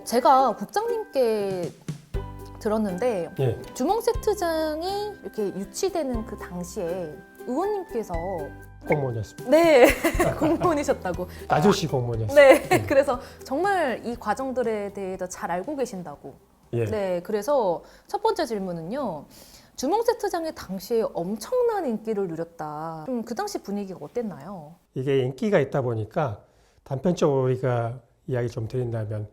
제가 국장님께 들었는데 예, 주먹 세트장이 이렇게 유치되는 그 당시에 의원님께서 공무원이었습니다. 네 공무원이셨다고. 나주시 공무원이었습니다. 네, 그래서 정말 이 과정들에 대해서 잘 알고 계신다고. 예. 네, 그래서 첫 번째 질문은요. 주먹 세트장이 당시에 엄청난 인기를 누렸다. 좀 그 당시 분위기가 어땠나요? 이게 인기가 있다 보니까 단편적으로 우리가 이야기 좀 드린다면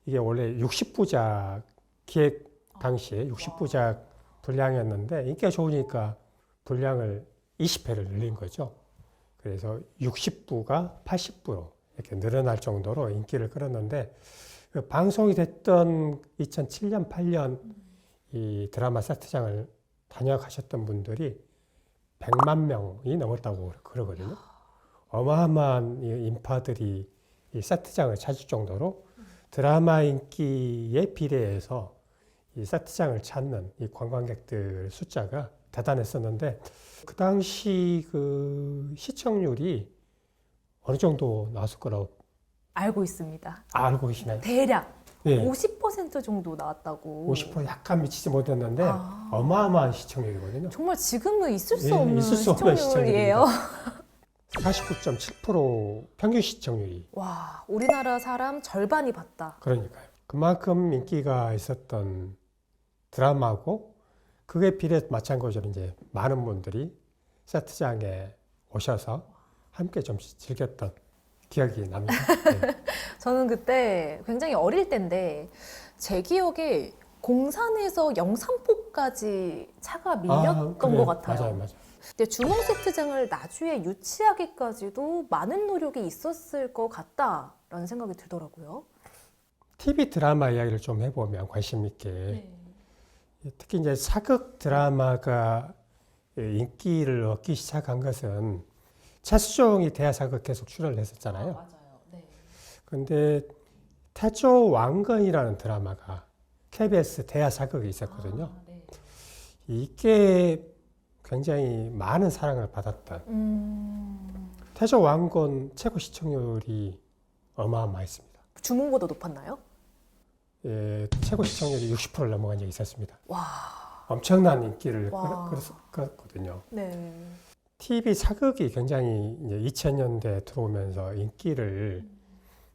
이게 원래 60부작 기획 당시에 60부작 분량이었는데 인기가 좋으니까 분량을 20회를 늘린 거죠. 그래서 60부가 80부로 이렇게 늘어날 정도로 인기를 끌었는데 그 방송이 됐던 2007년, 8년 이 드라마 세트장을 다녀가셨던 분들이 100만 명이 넘었다고 그러거든요. 어마어마한 인파들이 이 세트장을 찾을 정도로 드라마 인기에 비례해서 이 세트장을 찾는 이 관광객들 숫자가 대단했었는데 그 당시 그 시청률이 어느 정도 나왔을 거라고 알고 있습니다. 알고 계시나요? 대략 예, 50% 정도 나왔다고. 50% 약간 미치지 못했는데 아. 어마어마한 시청률이거든요. 정말 지금은 있을 수 예, 없는 있을 수 없는 시청률이에요. 49.7% 평균 시청률이 와, 우리나라 사람 절반이 봤다. 그러니까요. 그만큼 인기가 있었던 드라마고 그게 비례 마찬가지로 이제 많은 분들이 세트장에 오셔서 함께 좀 즐겼던 기억이 납니다. 네. 저는 그때 굉장히 어릴 때인데 제 기억에 공산에서 영산포까지 차가 밀렸던 그래요. 것 같아요. 맞아요. 근데 주먹 세트장을 나주에 유치하기까지도 많은 노력이 있었을 것 같다라는 생각이 들더라고요. TV 드라마 이야기를 좀 해보면 관심 있게 특히 이제 사극 드라마가 인기를 얻기 시작한 것은 최수종이 대하사극 계속 출연을 했었잖아요. 맞아요. 네. 근데 태조 왕건이라는 드라마가 KBS 대하사극이 있었거든요. 네. 이게 굉장히 많은 사랑을 받았던 태조 왕건 최고 시청률이 어마어마했습니다. 주문보다 높았나요? 예, 최고 시청률이 60%를 넘어간 적이 있었습니다. 와. 엄청난 인기를 와. 끌었거든요. 네. TV 사극이 굉장히 이제 2000년대 들어오면서 인기를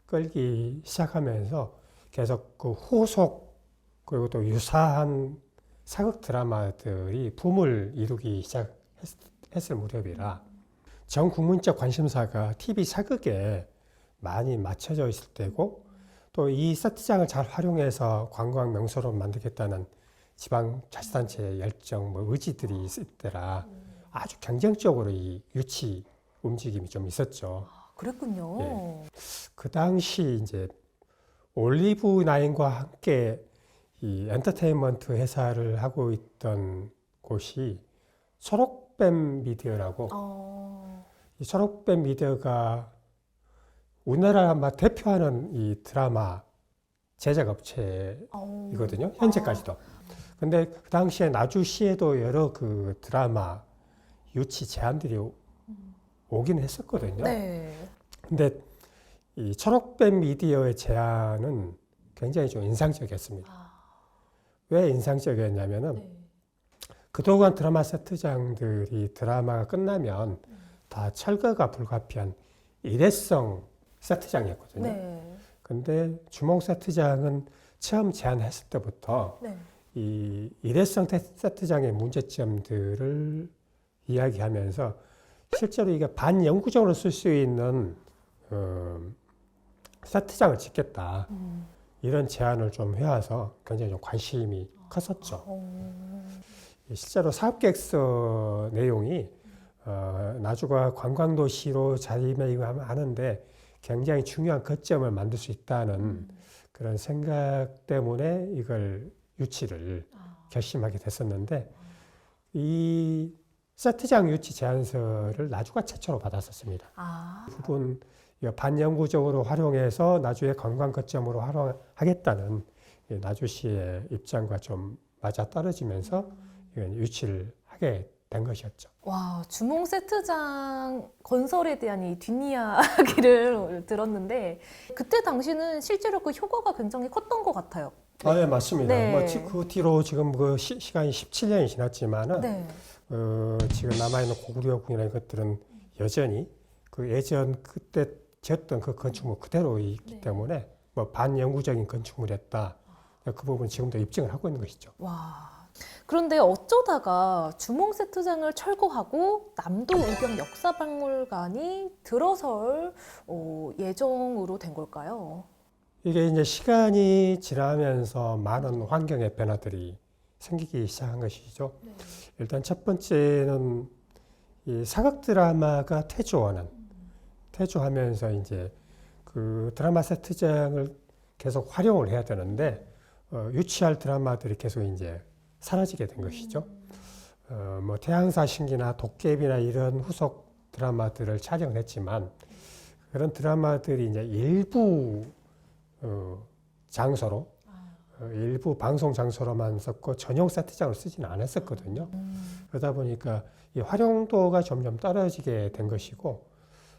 끌기 시작하면서 계속 그 후속 그리고 또 유사한 사극 드라마들이 붐을 이루기 시작했을 무렵이라 전 국민적 관심사가 TV 사극에 많이 맞춰져 있을 때고 또 이 세트장을 잘 활용해서 관광 명소로 만들겠다는 지방자치단체의 열정, 의지들이 있을 때라 아주 경쟁적으로 이 유치 움직임이 좀 있었죠. 그랬군요. 예. 그 당시 이제 올리브 나인과 함께 이 엔터테인먼트 회사를 하고 있던 곳이 초록뱀 미디어라고 이 초록뱀 미디어가 우리나라 아마 대표하는 이 드라마 제작 업체이거든요. 현재까지도. 근데 그 당시에 나주시에도 여러 그 드라마 유치 제안들이 오긴 했었거든요. 네. 근데 이 초록뱀 미디어의 제안은 굉장히 좀 인상적이었습니다. 왜 인상적이었냐면은 그동안 드라마 세트장들이 드라마가 끝나면 다 철거가 불가피한 일회성 세트장이었거든요. 네. 근데 주먹 세트장은 처음 제안했을 때부터 네. 이 일회성 세트장의 문제점들을 이야기하면서 실제로 이게 반영구적으로 쓸 수 있는 세트장을 짓겠다. 이런 제안을 좀 해와서 굉장히 좀 관심이 컸었죠. 실제로 사업계획서 내용이 나주가 관광도시로 자리매김하는데 굉장히 중요한 거점을 만들 수 있다는 그런 생각 때문에 이걸 유치를 결심하게 됐었는데 이 세트장 유치 제안서를 나주가 최초로 받았었습니다. 부분 반영구적으로 활용해서 나주의 관광 거점으로 활용하겠다는 나주시의 입장과 좀 맞아 떨어지면서 유치를 하게 된 것이었죠. 와, 주몽 세트장 건설에 대한 이 뒷이야기를 들었는데 그때 당시는 실제로 그 효과가 굉장히 컸던 것 같아요. 네, 맞습니다. 네. 그 뒤로 지금 그 시간이 17년이 지났지만은 네. 지금 남아있는 고구려궁이라는 것들은 여전히 그 예전 그때 지었던 그 건축물 그대로 있기 네. 때문에 뭐 반영구적인 건축물이었다. 그 부분 지금도 입증을 하고 있는 것이죠. 와. 그런데 어쩌다가 주몽 세트장을 철거하고 남도 의경 역사박물관이 들어설 예정으로 된 걸까요? 이게 이제 시간이 지나면서 많은 환경의 변화들이 생기기 시작한 것이죠. 네. 일단 첫 번째는 이 사극 드라마가 태조하면서 이제 그 드라마 세트장을 계속 활용을 해야 되는데 유치할 드라마들이 계속 이제 사라지게 된 것이죠. 뭐 태양사 신기나 도깨비나 이런 후속 드라마들을 촬영을 했지만 그런 드라마들이 이제 일부 장소로 일부 방송 장소로만 썼고 전용 세트장을 쓰지는 않았었거든요. 그러다 보니까 이 활용도가 점점 떨어지게 된 것이고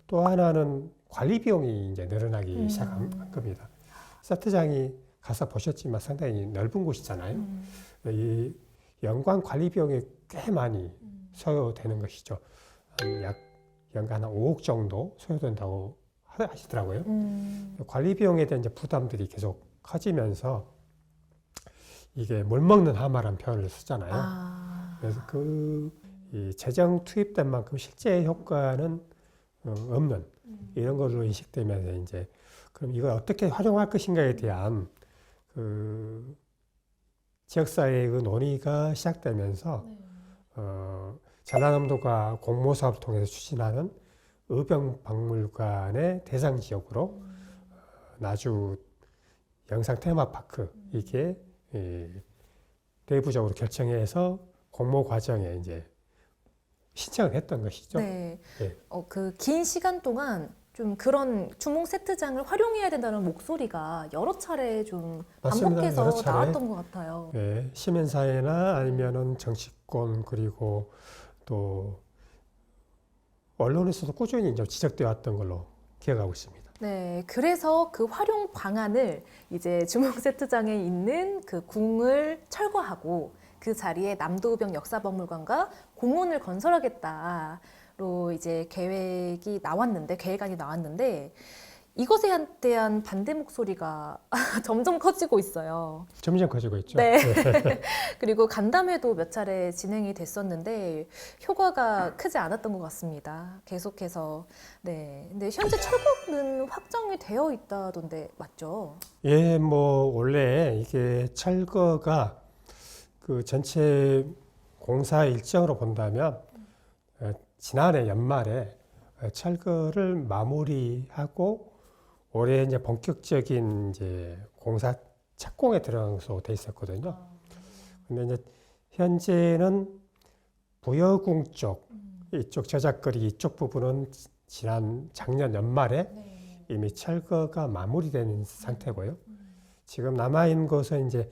또 하나는 관리 비용이 이제 늘어나기 시작한 겁니다. 세트장이 가서 보셨지만 상당히 넓은 곳이잖아요. 이 연관 관리 비용이 꽤 많이 소요되는 것이죠. 약 연간 한 5억 정도 소요된다고 하시더라고요. 관리 비용에 대한 이제 부담들이 계속 커지면서 이게 물 먹는 하마라는 표현을 쓰잖아요. 그래서 이 재정 투입된 만큼 실제 효과는 없는 이런 걸로 인식되면서 이제 그럼 이걸 어떻게 활용할 것인가에 대한 그 지역사회의 그 논의가 시작되면서 전라남도가 공모사업을 통해서 추진하는 의병박물관의 대상 지역으로 나주 영상 테마파크 이게 내부적으로 결정해서 공모 과정에 이제 신청을 했던 것이죠. 네. 예. 그 긴 시간 동안 좀 그런 주몽 세트장을 활용해야 된다는 목소리가 여러 차례 좀 맞습니다. 반복해서 여러 차례. 나왔던 것 같아요. 예, 시민사회나 아니면은 정치권 그리고 또 언론에서도 꾸준히 이제 지적되어 왔던 걸로 기억하고 있습니다. 네, 그래서 그 활용 방안을 이제 주몽 세트장에 있는 그 궁을 철거하고 그 자리에 남도의병 역사박물관과 공원을 건설하겠다로 이제 계획안이 나왔는데 이것에 대한 반대 목소리가 점점 커지고 있어요. 점점 커지고 있죠. 네. 그리고 간담회도 몇 차례 진행이 됐었는데 효과가 크지 않았던 것 같습니다. 계속해서. 네. 근데 현재 철거는 확정이 되어 있다던데 맞죠? 예, 뭐 원래 이게 철거가 그 전체 공사 일정으로 본다면 지난해 연말에 철거를 마무리하고 올해 이제 본격적인 이제 공사 착공에 들어간 것으로 돼 있었거든요. 근데 이제 현재는 부여궁 쪽 이쪽 저작거리 이쪽 부분은 작년 연말에 이미 철거가 마무리된 상태고요. 지금 남아있는 것은 이제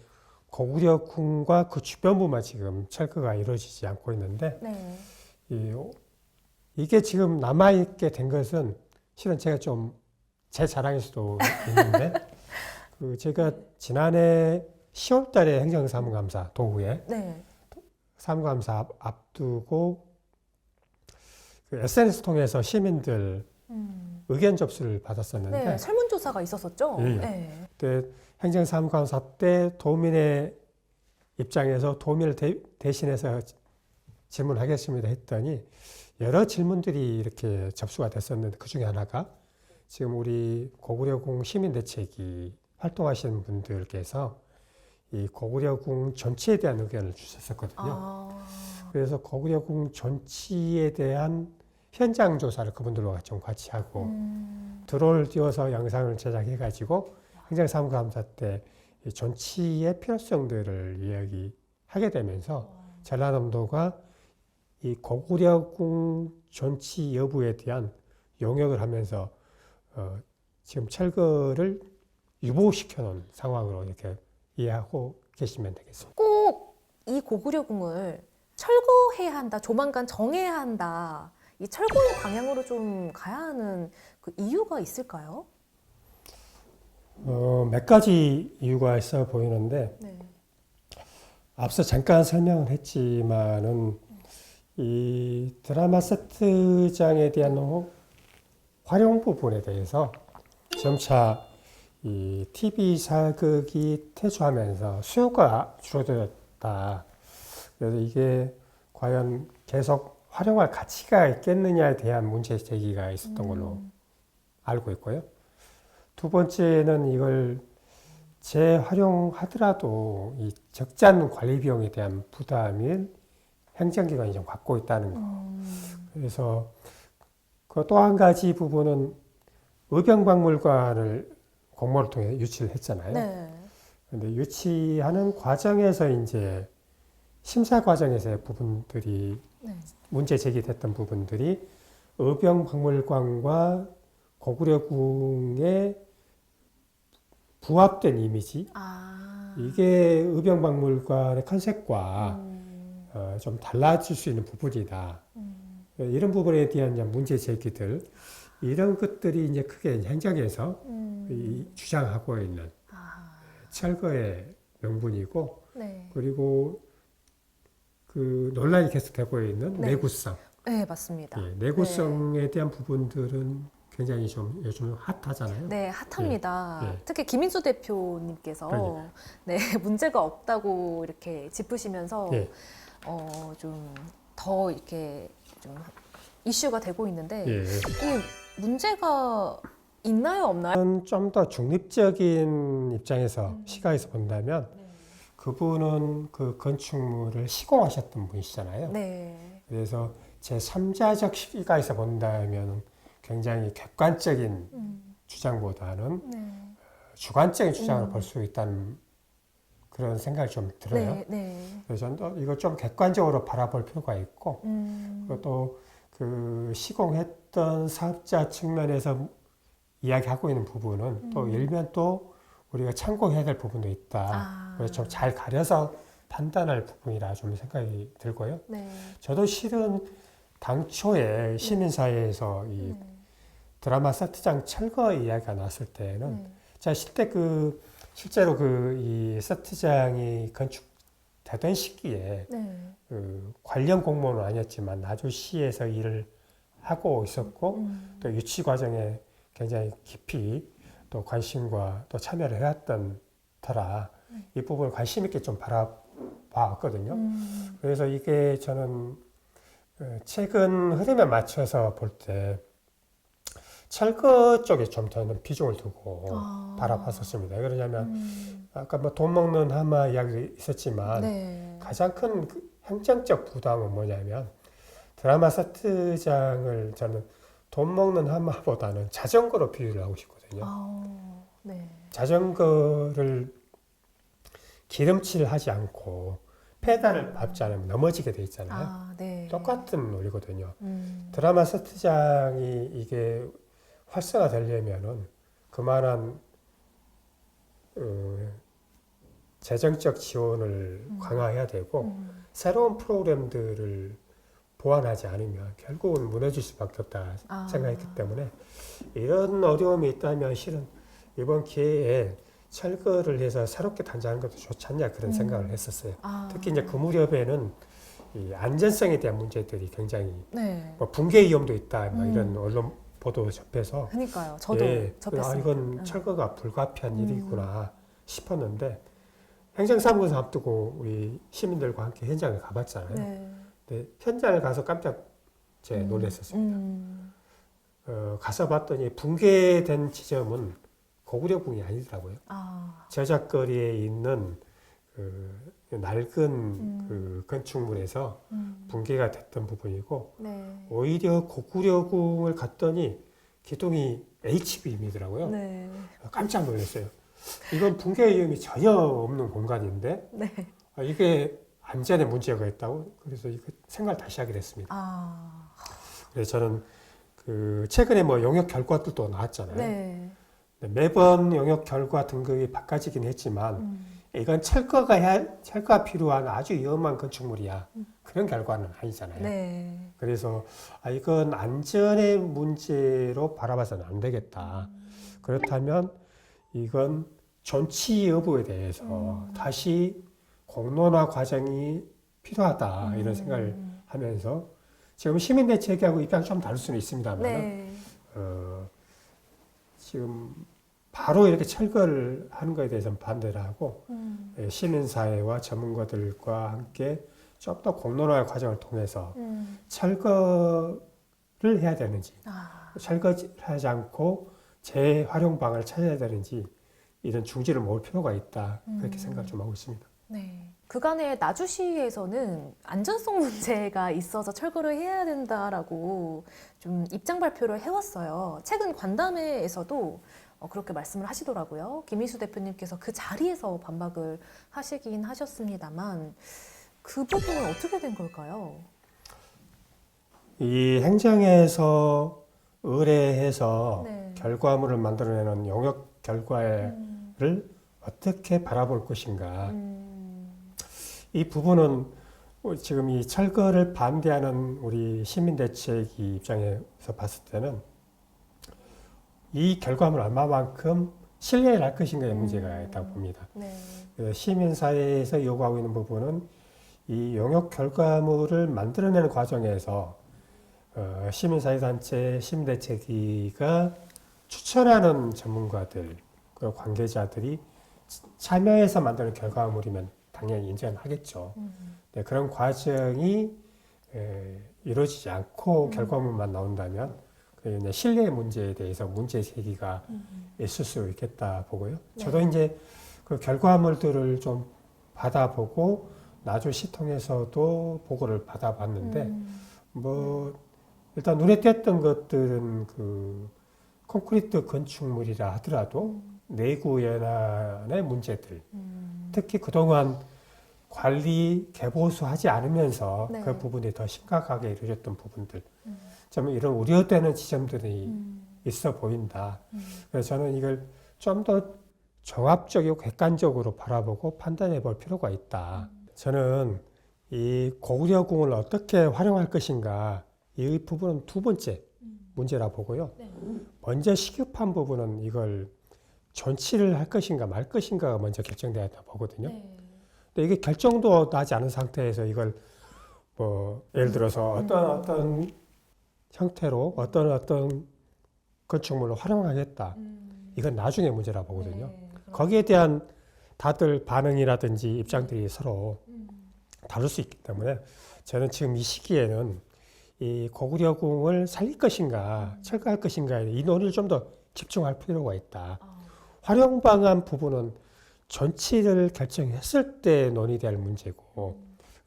고구려궁과 그 주변부만 지금 철거가 이루어지지 않고 있는데 네. 이게 지금 남아있게 된 것은 실은 제가 좀 제 자랑일 수도 있는데 제가 지난해 10월 달에 행정사무감사 도구에 네. 사무감사 앞두고 그 SNS 통해서 시민들 의견 접수를 받았었는데 네, 설문조사가 있었었죠? 예. 네. 그때 행정사무감사 때 도민의 입장에서 도민을 대신해서 질문하겠습니다 했더니 여러 질문들이 이렇게 접수가 됐었는데 그 중에 하나가 지금 우리 고구려궁 시민대책이 활동하시는 분들께서 이 고구려궁 전체에 대한 의견을 주셨었거든요. 그래서 고구려궁 전체에 대한 현장 조사를 그분들과 좀 같이 하고 드론을 띄워서 영상을 제작해가지고 행정사무감사 때 이 전치의 필요성들을 이야기하게 되면서 전라남도가 이 고구려궁 전치 여부에 대한 용역을 하면서 지금 철거를 유보시켜 놓은 상황으로 이렇게 이해하고 계시면 되겠습니다. 꼭 이 고구려궁을 철거해야 한다, 조만간 정해야 한다. 이 철거의 방향으로 좀 가야 하는 그 이유가 있을까요? 몇 가지 이유가 있어 보이는데 네. 앞서 잠깐 설명을 했지만은 이 드라마 세트장에 대한 활용 부분에 대해서 점차 이 TV 사극이 퇴조하면서 수요가 줄어들었다. 그래서 이게 과연 계속 활용할 가치가 있겠느냐에 대한 문제 제기가 있었던 걸로 알고 있고요. 두 번째는 이걸 재활용하더라도 이 적지 않은 관리 비용에 대한 부담을 행정기관이 좀 갖고 있다는 거. 그래서 그 또 한 가지 부분은 의병박물관을 공모를 통해 유치를 했잖아요. 네. 근데 유치하는 과정에서 이제 심사 과정에서의 부분들이 네. 문제 제기됐던 부분들이 의병박물관과 고구려궁의 부합된 이미지 이게 의병박물관의 컨셉과 좀 달라질 수 있는 부분이다. 이런 부분에 대한 이제 문제 제기들 이런 것들이 이제 크게 행정에서 주장하고 있는 철거의 명분이고 네. 그리고 그 논란이 계속되고 있는 네. 내구성. 네, 맞습니다. 예, 내구성에 대한 부분들은 굉장히 좀 요즘 핫하잖아요. 네, 핫합니다. 예, 예. 특히 김인수 대표님께서 그러니까요. 네, 문제가 없다고 이렇게 짚으시면서 예. 좀 더 이렇게 좀 이슈가 되고 있는데 예. 이 문제가 있나요, 없나요? 좀 더 중립적인 입장에서 시각에서 본다면 그분은 그 건축물을 시공하셨던 분이시잖아요. 네. 그래서 제3자적 시각에서 본다면 굉장히 객관적인 주장보다는 네. 주관적인 주장을 볼 수 있다는 그런 생각이 좀 들어요. 네. 네. 그래서 저는 이거 좀 객관적으로 바라볼 필요가 있고 그것도 그 시공했던 사업자 측면에서 이야기하고 있는 부분은 또 일면 또 우리가 참고해야 될 부분도 있다. 그래서 좀 잘 가려서 판단할 부분이라 좀 생각이 들고요. 네. 저도 실은 당초에 시민사회에서 이 드라마 세트장 철거 이야기가 나왔을 때는 제가 실제로 이 세트장이 건축되던 시기에 네. 그 관련 공무원은 아니었지만 나주시에서 일을 하고 있었고 또 유치 과정에 굉장히 깊이 또 관심과 또 참여를 해왔던 터라 이 부분을 관심 있게 좀 바라봐왔거든요. 그래서 이게 저는 최근 흐름에 맞춰서 볼 때 철거 쪽에 좀 저는 비중을 두고 바라봤었습니다. 그러냐면 아까 뭐 돈 먹는 하마 이야기도 있었지만 네. 가장 큰 행정적 부담은 뭐냐면 드라마 세트장을 저는 돈 먹는 하마보다는 자전거로 비유를 하고 싶거든요. 네. 자전거를 기름칠을 하지 않고 페달을 밟지 않으면 넘어지게 돼 있잖아요. 네. 똑같은 논리거든요. 드라마 세트장이 이게 활성화되려면은 그만한 재정적 지원을 강화해야 되고 새로운 프로그램들을 보완하지 않으면 결국은 무너질 수밖에 없다 생각했기 때문에 이런 어려움이 있다면 실은 이번 기회에 철거를 해서 새롭게 단장하는 것도 좋지 않냐 그런 생각을 했었어요. 특히 이제 그 무렵에는 이 안전성에 대한 문제들이 굉장히 네. 뭐 붕괴 위험도 있다 뭐 이런 언론 보도 접해서 그러니까요. 저도 접했어요. 이건 철거가 불가피한 일이구나 싶었는데 행정사무소 앞두고 우리 시민들과 함께 현장을 가봤잖아요. 네. 근데 현장을 가서 깜짝 놀랐었습니다. 가서 봤더니 붕괴된 지점은 고구려궁이 아니더라고요. 저작거리에 있는 그 낡은 그 건축물에서 붕괴가 됐던 부분이고 네. 오히려 고구려궁을 갔더니 기둥이 H빔이더라고요. 네. 깜짝 놀랐어요. 이건 붕괴 위험이 전혀 없는 공간인데 네. 이게 안전에 문제가 있다고 그래서 이거 생각을 다시 하게 됐습니다. 그래서 저는 그 최근에 뭐 영역 결과들도 나왔잖아요. 네. 매번 영역 결과 등급이 바꿔지긴 했지만 이건 철거가 필요한 아주 위험한 건축물이야. 그런 결과는 아니잖아요. 네. 그래서 이건 안전의 문제로 바라봐서는 안 되겠다. 그렇다면 이건 존치 여부에 대해서 다시 공론화 과정이 필요하다 이런 생각을 하면서 지금 시민대책하고 입장이 좀 다를 수는 있습니다만 네. 지금 바로 이렇게 철거를 하는 것에 대해서는 반대를 하고 시민사회와 전문가들과 함께 좀 더 공론화 과정을 통해서 철거를 해야 되는지 철거하지 않고 재활용 방안을 찾아야 되는지 이런 중지를 모을 필요가 있다 그렇게 생각을 좀 하고 있습니다. 네. 그간에 나주시에서는 안전성 문제가 있어서 철거를 해야 된다라고 좀 입장 발표를 해왔어요. 최근 관담회에서도 그렇게 말씀을 하시더라고요. 김희수 대표님께서 그 자리에서 반박을 하시긴 하셨습니다만 그 부분은 어떻게 된 걸까요? 이 행정에서 의뢰해서 네. 결과물을 만들어내는 용역 결과를 어떻게 바라볼 것인가. 이 부분은 지금 이 철거를 반대하는 우리 시민대책위 입장에서 봤을 때는 이 결과물 얼마만큼 신뢰를 할 것인가의 문제가 있다고 봅니다. 네. 시민사회에서 요구하고 있는 부분은 이 용역 결과물을 만들어내는 과정에서 시민사회단체, 시민대책위가 추천하는 전문가들, 그리고 관계자들이 참여해서 만드는 결과물이면 당연히 인정을 하겠죠. 네, 그런 과정이 이루어지지 않고 결과물만 나온다면 그 신뢰 문제에 대해서 문제 제기가 있을 수 있겠다 보고요. 네. 저도 이제 그 결과물들을 좀 받아보고 나주시 통해서도 보고를 받아봤는데 뭐 일단 눈에 띄었던 것들은 그 콘크리트 건축물이라 하더라도 내구 연안의 문제들, 특히 그동안 관리 개보수하지 않으면서 네. 그 부분이 더 심각하게 이루어졌던 부분들, 좀 이런 우려되는 지점들이 있어 보인다. 그래서 저는 이걸 좀 더 종합적이고 객관적으로 바라보고 판단해 볼 필요가 있다. 저는 이 고구려궁을 어떻게 활용할 것인가 이 부분은 두 번째 문제라 보고요. 네. 먼저 시급한 부분은 이걸 존치를 할 것인가 말 것인가가 먼저 결정돼야 한다 보거든요. 네. 근데 이게 결정도 나지 않은 상태에서 이걸 뭐 예를 들어서 어떤 형태로 어떤 건축물로 활용하겠다. 이건 나중에 문제라 보거든요. 네. 거기에 대한 다들 반응이라든지 입장들이 서로 다를 수 있기 때문에 저는 지금 이 시기에는 이 고구려궁을 살릴 것인가 철거할 것인가에 이 논의를 좀 더 집중할 필요가 있다. 활용 방안 부분은 전치를 결정했을 때 논의될 문제고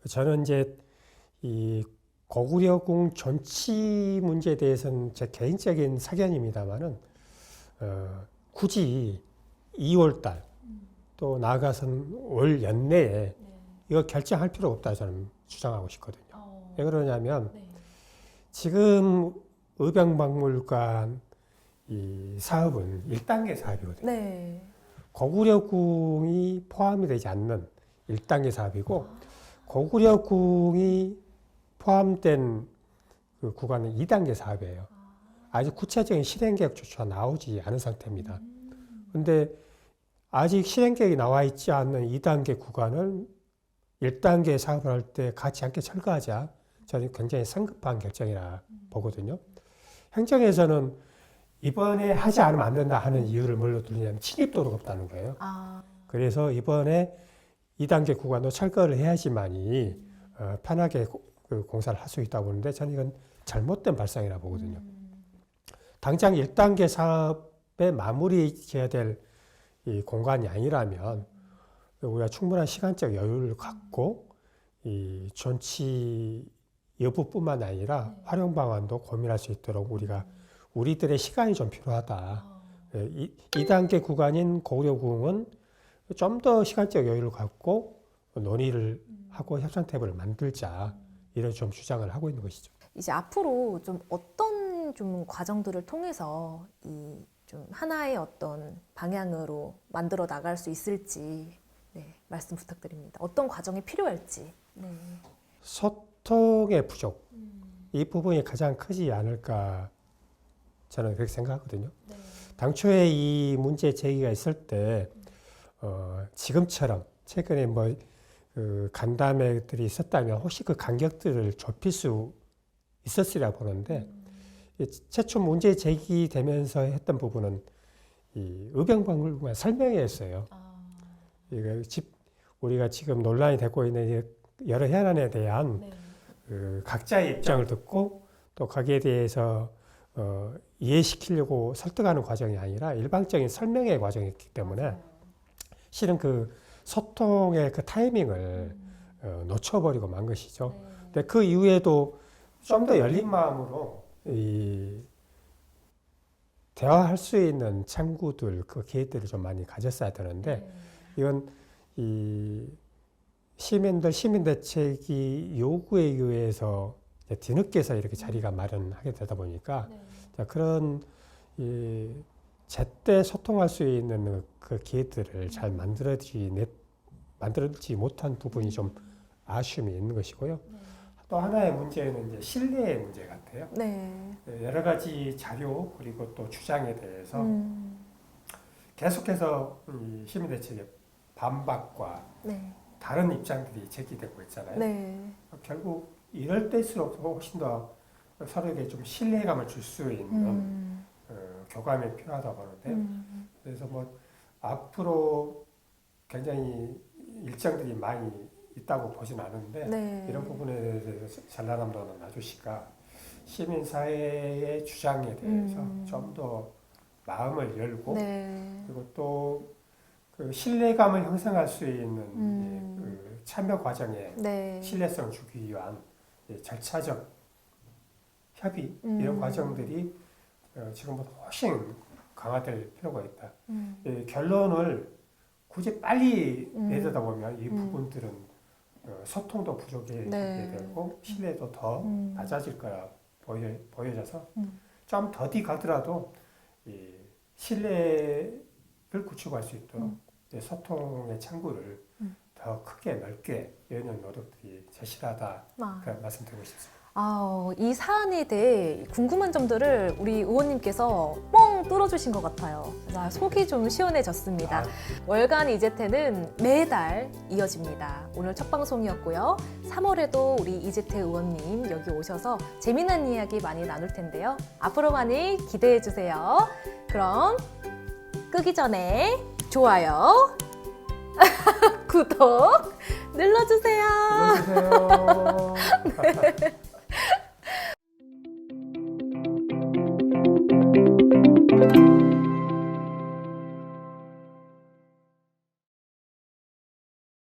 저는 이제 이 고구려궁 전치 문제에 대해서는 제 개인적인 사견입니다만은 굳이 2월 달 또 나아가서는 올 연내에 이거 결정할 필요 없다 저는 주장하고 싶거든요. 왜 그러냐면 지금 의병박물관 이 사업은 1단계 사업이거든요. 네. 고구려궁이 포함이 되지 않는 1단계 사업이고 고구려궁이 포함된 그 구간은 2단계 사업이에요. 아직 구체적인 실행 계획조차 나오지 않은 상태입니다. 그런데 아직 실행 계획이 나와 있지 않는 2단계 구간을 1단계 사업을 할 때 같이 함께 철거하자. 저는 굉장히 성급한 결정이라 보거든요. 행정에서는 이번에 하지 않으면 안 된다 하는 이유를 뭘로 들리냐면 진입도로가 없다는 거예요. 그래서 이번에 2단계 구간도 철거를 해야지만이 편하게 그 공사를 할 수 있다고 보는데 저는 이건 잘못된 발상이라 보거든요. 당장 1단계 사업에 마무리 지어야 될 이 공간이 아니라면 우리가 충분한 시간적 여유를 갖고 이 존치 여부뿐만 아니라 활용 방안도 고민할 수 있도록 우리들의 시간이 좀 필요하다. 2단계 구간인 고구려궁은 좀 더 시간적 여유를 갖고 논의를 하고 협상 테이블을 만들자. 이런 좀 주장을 하고 있는 것이죠. 이제 앞으로 좀 어떤 좀 과정들을 통해서 이 좀 하나의 어떤 방향으로 만들어 나갈 수 있을지 네, 말씀 부탁드립니다. 어떤 과정이 필요할지. 네. 소통의 부족, 이 부분이 가장 크지 않을까 저는 그렇게 생각하거든요. 네. 당초에 이 문제 제기가 있을 때 지금처럼 최근에 뭐 그 간담회들이 있었다면 혹시 그 간격들을 좁힐 수 있었으리라 보는데 이 최초 문제 제기되면서 했던 부분은 이 의병박물관 설명회였어요. 이거 우리가 지금 논란이 되고 있는 이 여러 현안에 대한 네. 그 각자의 입장을 듣고 또 거기에 대해서 이해시키려고 설득하는 과정이 아니라 일방적인 설명의 과정이었기 때문에 실은 그 소통의 그 타이밍을 놓쳐버리고 만 것이죠. 네. 근데 그 이후에도 좀 더 열린 마음으로 이 대화할 수 있는 창구들, 그 기회들을 좀 많이 가졌어야 되는데 이건 이 시민대책이 요구에 의해서 뒤늦게서 이렇게 자리가 마련하게 되다 보니까 자, 그런 이 제때 소통할 수 있는 그 기회들을 잘 만들지 못한 부분이 좀 아쉬움이 있는 것이고요. 또 하나의 문제는 이제 신뢰의 문제 같아요. 네. 여러 가지 자료 그리고 또 주장에 대해서 계속해서 이 시민대책의 반박과 네. 다른 입장들이 제기되고 있잖아요. 네. 결국 이럴 때일수록 훨씬 더 서로에게 좀 신뢰감을 줄 수 있는 교감이 필요하다고 보는데요. 그래서 뭐 앞으로 굉장히 일정들이 많이 있다고 보진 않은데 네. 이런 부분에 대해서 전라남도는 아주시가 시민사회의 주장에 대해서 좀 더 마음을 열고 네. 그리고 또 그 신뢰감을 형성할 수 있는 그 참여 과정에 네. 신뢰성을 주기 위한 절차적 협의 이런 과정들이 지금보다 훨씬 강화될 필요가 있다. 결론을 굳이 빨리 내려다 보면 이 부분들은 소통도 부족하게 네. 되고 신뢰도 더 낮아질 거라 보여져서 좀 더디 가더라도 이 신뢰를 구축할 수 있도록 소통의 창구를 더 크게 넓게 여는 노력들이 제실하다 그런 말씀드리고 싶습니다. 이 사안에 대해 궁금한 점들을 우리 의원님께서 뻥 뚫어주신 것 같아요. 속이 좀 시원해졌습니다. 월간 이재태는 매달 이어집니다. 오늘 첫 방송이었고요. 3월에도 우리 이재태 의원님 여기 오셔서 재미난 이야기 많이 나눌 텐데요. 앞으로 많이 기대해 주세요. 그럼 끄기 전에 좋아요, 구독 눌러주세요. 눌러주세요.